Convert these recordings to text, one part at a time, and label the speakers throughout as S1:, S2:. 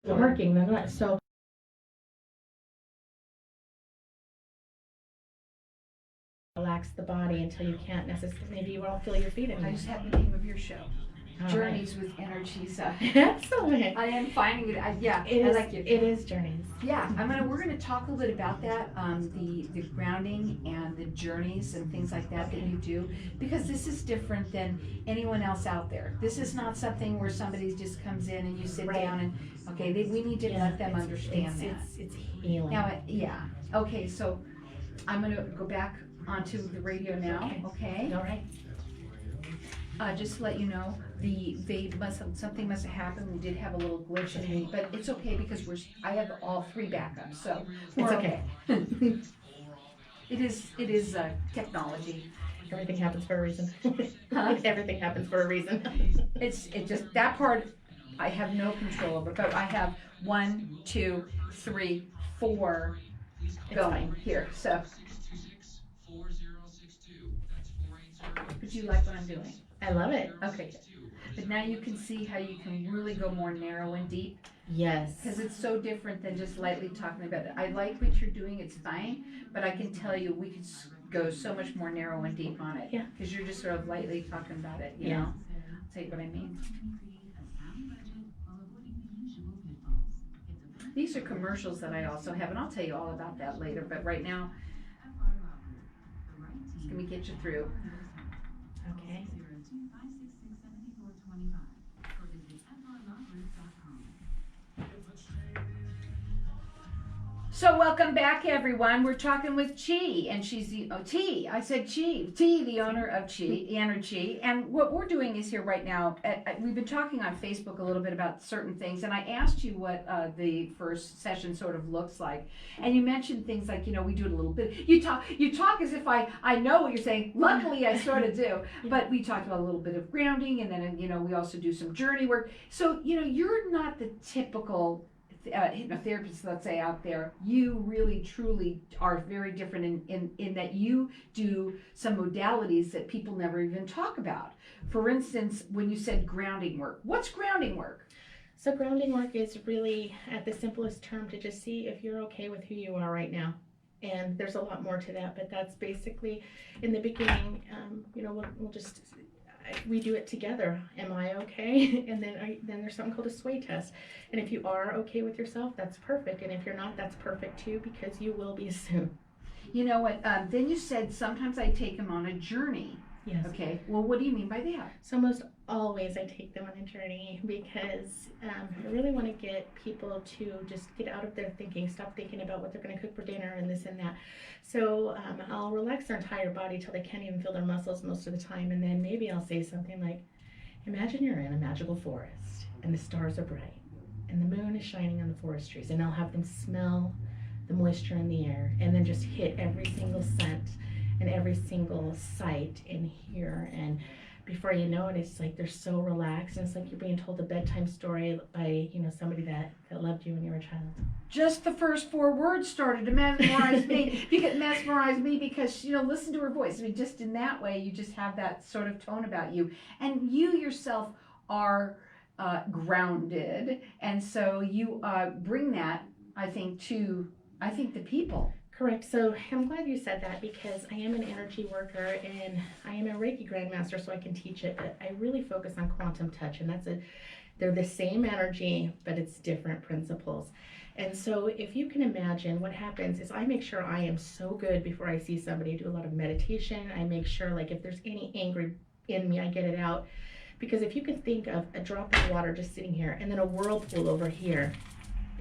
S1: working, then what? So relax the body until you can't necessarily, maybe you won't feel your feet
S2: I
S1: anymore.
S2: just had the name of your show.
S1: All
S2: Journeys with Energy. So
S1: Excellent.
S2: I am finding it.
S1: It
S2: I
S1: is,
S2: like it.
S1: it is journeys.
S2: Yeah, we're gonna talk a little bit about that, the grounding and the journeys and things like that that you do, because this is different than anyone else out there. This is not something where somebody just comes in and you sit
S1: Right.
S2: down and, okay, we need to let them understand that.
S1: It's healing.
S2: Now, yeah, okay, so I'm gonna go back onto the radio now, okay?
S1: All right.
S2: Just to let you know, something must have happened. We did have a little glitch in me, but it's okay because I have all three backups, so
S1: It's okay.
S2: It is technology.
S1: Everything happens for a reason.
S2: Huh?
S1: Everything happens for a reason.
S2: It's just that part I have no control over, but I have 1, 2, 3, 4 going here. So, but you like what I'm doing?
S1: I love it.
S2: Okay. But now you can see how you can really go more narrow and deep.
S1: Yes.
S2: Because it's so different than just lightly talking about it. I like what you're doing, it's fine, but I can tell you we could go so much more narrow and deep on it.
S1: Yeah.
S2: Because you're just sort of lightly talking about it, you know? I'll tell you what I mean. These are commercials that I also have, and I'll tell you all about that later, but right now, let me get you through.
S1: Okay.
S2: So welcome back, everyone. We're talking with Chi, and she's the T. I said Chi, the owner of Chi Enerchi. And what we're doing is here right now. We've been talking on Facebook a little bit about certain things, and I asked you what the first session sort of looks like, and you mentioned things like, you know, we do it a little bit. You talk as if I know what you're saying. Luckily, I sort of do. But we talked about a little bit of grounding, and then we also do some journey work. So you're not the typical hypnotherapists, let's say, out there. You really truly are very different in that you do some modalities that people never even talk about. For instance, when you said grounding work, what's grounding work?
S1: So grounding work is really, at the simplest term, to just see if you're okay with who you are right now. And there's a lot more to that, but that's basically, in the beginning, we'll just, we do it together. Am I okay? And then there's something called a sway test. And if you are okay with yourself, that's perfect. And if you're not, that's perfect too, because you will be soon.
S2: You know what? Then you said sometimes I take them on a journey.
S1: Yes.
S2: Okay. Well, what do you mean by that?
S1: So most always I take them on a journey because I really want to get people to just get out of their thinking, stop thinking about what they're going to cook for dinner and this and that. So I'll relax their entire body till they can't even feel their muscles most of the time, and then maybe I'll say something like, imagine you're in a magical forest and the stars are bright and the moon is shining on the forest trees, and I'll have them smell the moisture in the air and then just hit every single scent and every single sight in here, and before you know it, it's like they're so relaxed, and it's like you're being told a bedtime story by somebody that loved you when you were a child.
S2: Just the first 4 words started to mesmerize me because listen to her voice. I mean, just in that way, you just have that sort of tone about you, and you yourself are grounded, and so you bring that, I think, to the people.
S1: Correct. So I'm glad you said that, because I am an energy worker and I am a Reiki grandmaster, so I can teach it, but I really focus on quantum touch, and they're the same energy, but it's different principles. And so if you can imagine, what happens is I make sure I am so good before I see somebody. I do a lot of meditation. I make sure, like, if there's any anger in me, I get it out. Because if you can think of a drop of water just sitting here and then a whirlpool over here,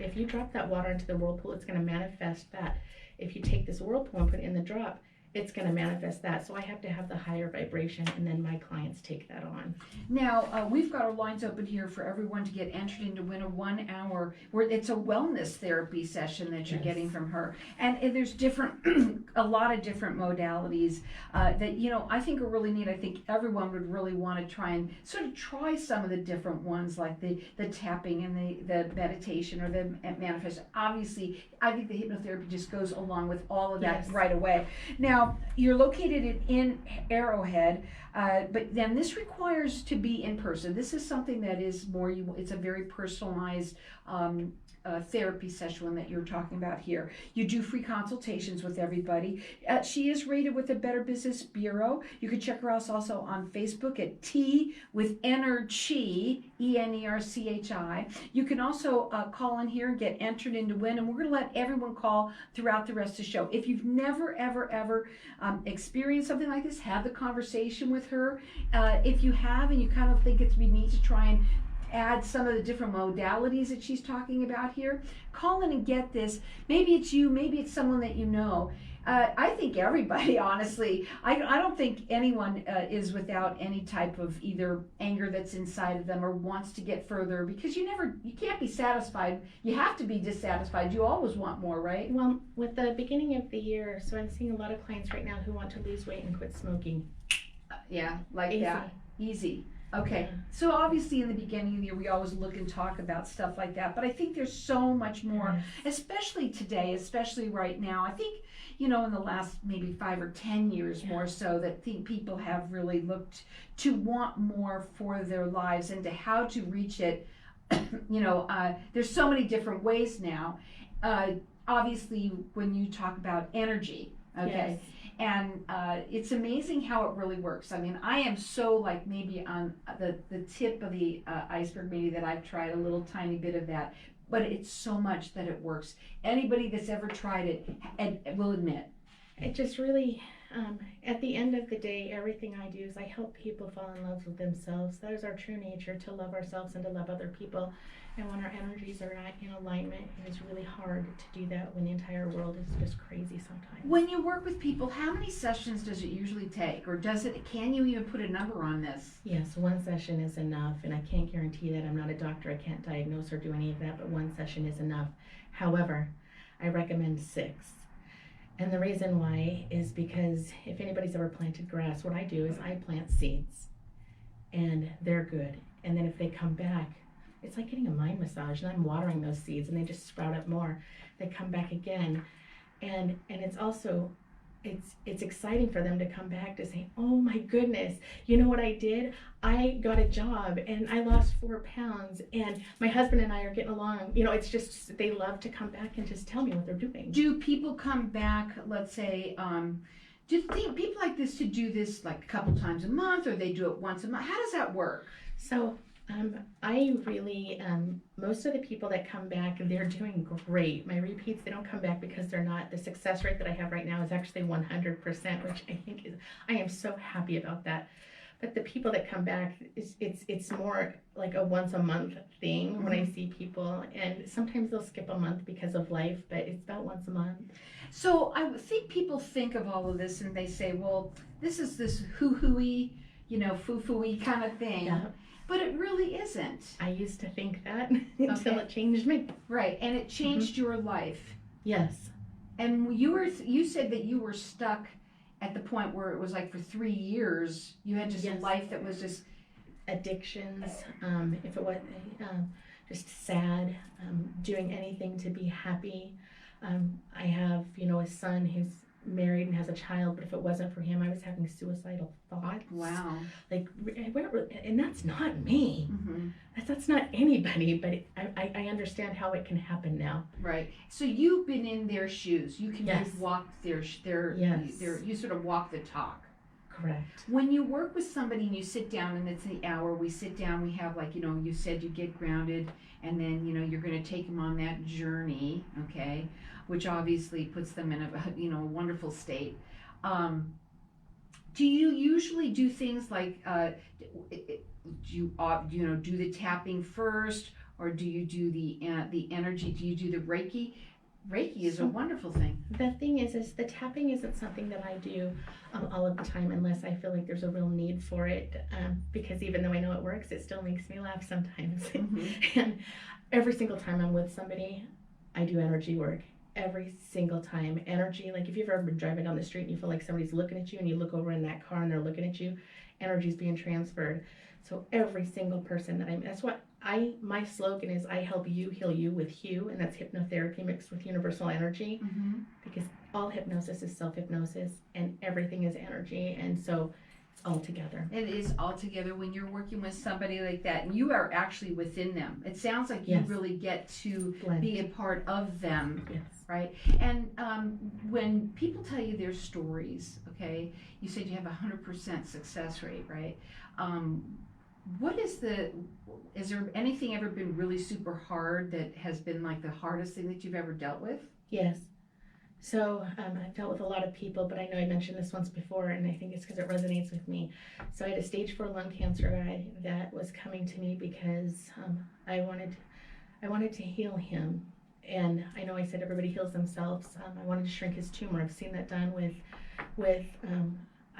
S1: if you drop that water into the whirlpool, it's going to manifest that. If you take this whirlpool and put it in the drop, it's going to manifest that. So I have to have the higher vibration, and then my clients take that on.
S2: Now, we've got our lines open here for everyone to get entered in to win a 1 hour, where it's a wellness therapy session that you're getting from her. And there's a lot of different modalities that, I think are really neat. I think everyone would really want to try and sort of try some of the different ones, like the tapping and the meditation or the manifest. Obviously, I think the hypnotherapy just goes along with all of that right away. Now, Now, you're located in Arrowhead, but then this requires to be in person. This is something that is more, it's a very personalized therapy session that you're talking about here. You do free consultations with everybody. She is rated with the Better Business Bureau. You can check her out also on Facebook at T with Enerchi, Enerchi. You can also call in here and get entered in to win, and we're going to let everyone call throughout the rest of the show. If you've never, ever experienced something like this, have the conversation with her. If you have and you kind of think it's neat to try and add some of the different modalities that she's talking about here, call in and get this. Maybe it's you, maybe it's someone that you know. I think everybody, honestly, I don't think anyone is without any type of either anger that's inside of them or wants to get further, because you can't be satisfied. You have to be dissatisfied. You always want more, right?
S1: Well, with the beginning of the year, so I'm seeing a lot of clients right now who want to lose weight and quit smoking.
S2: Yeah, like
S1: Easy.
S2: that. Easy. Okay,
S1: Yeah.
S2: so obviously in the beginning of the year, we always look and talk about stuff like that, but I think there's so much more, especially today, especially right now. I think, in the last maybe 5 or 10 years more so, that people have really looked to want more for their lives and to how to reach it. There's so many different ways now. Obviously, when you talk about energy, okay?
S1: Yes.
S2: And it's amazing how it really works. I mean, I am so maybe on the tip of the iceberg, maybe, that I've tried a little tiny bit of that, but it's so much that it works. Anybody that's ever tried it will admit.
S1: It just really, at the end of the day, everything I do is I help people fall in love with themselves. That is our true nature, to love ourselves and to love other people. And when our energies are not in alignment, it is really hard to do that when the entire world is just crazy sometimes.
S2: When you work with people, how many sessions does it usually take? Or can you even put a number on this?
S1: Yes, one session is enough, and I can't guarantee that. I'm not a doctor. I can't diagnose or do any of that, but one session is enough. However, I recommend 6. And the reason why is because if anybody's ever planted grass, what I do is I plant seeds, and they're good. And then if they come back, it's like getting a mind massage, and I'm watering those seeds and they just sprout up more. They come back again. And it's also, it's exciting for them to come back to say, oh my goodness, you know what I did? I got a job and I lost 4 pounds and my husband and I are getting along. It's just, they love to come back and just tell me what they're doing.
S2: Do people come back, let's say, do you think people like this to do this like a couple times a month, or they do it once a month? How does that work?
S1: So I really, most of the people that come back, they're doing great. My repeats, they don't come back because they're not. The success rate that I have right now is actually 100%, which I think I am so happy about that. But the people that come back, it's more like a once a month thing when I see people. And sometimes they'll skip a month because of life, but it's about once a month.
S2: So I think people think of all of this and they say, well, this is this hoo-hoo-y, foo-foo-y kind of thing.
S1: Yeah.
S2: But it really isn't.
S1: I used to think that until it changed me.
S2: Right, and it changed your life.
S1: Yes.
S2: And you said that you were stuck at the point where it was like for 3 years, you had just a life that was just
S1: addictions. If it was just sad, doing anything to be happy. I have, a son who's married and has a child, but if it wasn't for him, I was having suicidal thoughts.
S2: Wow.
S1: And that's not me.
S2: Mm-hmm.
S1: That's not anybody, but I understand how it can happen now.
S2: Right. So you've been in their shoes. You can
S1: Yes.
S2: walk their you sort of walk the talk.
S1: Correct.
S2: When you work with somebody and you sit down and it's the hour, we sit down, we have you said you get grounded, and then, you're going to take them on that journey, okay, which obviously puts them in a wonderful state. Do you usually do things like, do you do the tapping first, or do you do the energy? Do you do the Reiki? Reiki is a wonderful thing.
S1: The thing is the tapping isn't something that I do all of the time unless I feel like there's a real need for it, because even though I know it works, it still makes me laugh sometimes.
S2: Mm-hmm.
S1: And every single time I'm with somebody, I do energy work. Every single time. Energy, like if you've ever been driving down the street and you feel like somebody's looking at you and you look over in that car and they're looking at you, energy's being transferred. So every single person that's what my slogan is I help you heal you with Hue, and that's hypnotherapy mixed with universal energy, because all hypnosis is self-hypnosis and everything is energy, and so it's all together.
S2: It is all together when you're working with somebody like that, and you are actually within them. It sounds like you
S1: Yes.
S2: really get to
S1: Blend.
S2: be a part of them,
S1: Yes.
S2: right? And when people tell you their stories, okay, you said you have a 100% success rate, right? Is there anything ever been really super hard that has been like the hardest thing that you've ever dealt with?
S1: Yes. So I've dealt with a lot of people, but I know I mentioned this once before, and I think it's because it resonates with me. So I had a stage 4 lung cancer guy that was coming to me because I wanted to heal him, and I know I said everybody heals themselves. I wanted to shrink his tumor. I've seen that done with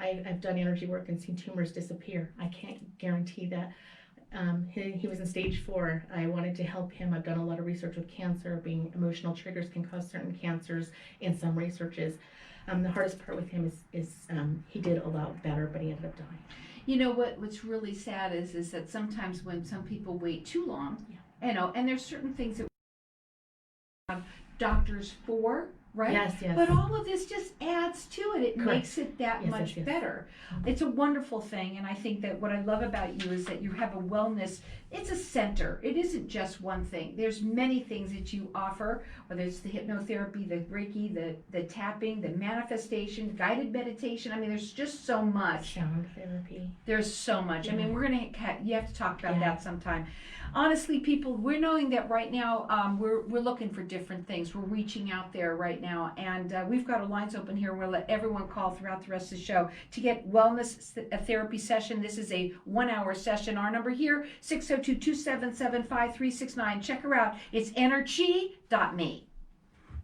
S1: I've done energy work and seen tumors disappear. I can't guarantee that. He was in stage 4. I wanted to help him. I've done a lot of research with cancer, being emotional triggers can cause certain cancers in some researches. The hardest part with him is he did a lot better, but he ended up dying.
S2: You know what's really sad is that sometimes when some people wait too long,
S1: Yeah.
S2: you know, and there's certain things that we have doctors for, right?
S1: Yes, yes.
S2: But all of this just adds to it. It
S1: Correct.
S2: makes it that
S1: Yes,
S2: much
S1: yes, yes.
S2: better. It's a wonderful thing, and I think that what I love about you is that you have a wellness. It's a center. It isn't just one thing. There's many things that you offer, whether it's the hypnotherapy, the Reiki, the tapping, the manifestation, guided meditation. I mean, there's just so much.
S1: Sound therapy.
S2: There's so much. I mean, you have to talk about
S1: Yeah.
S2: that sometime. Honestly, people, we're knowing that right now we're looking for different things. We're reaching out there right now, and we've got our lines open here. We'll let everyone call throughout the rest of the show to get wellness therapy session. This is a 1-hour session. Our number here, 602-277-5369. Check her out. It's enerchi.me.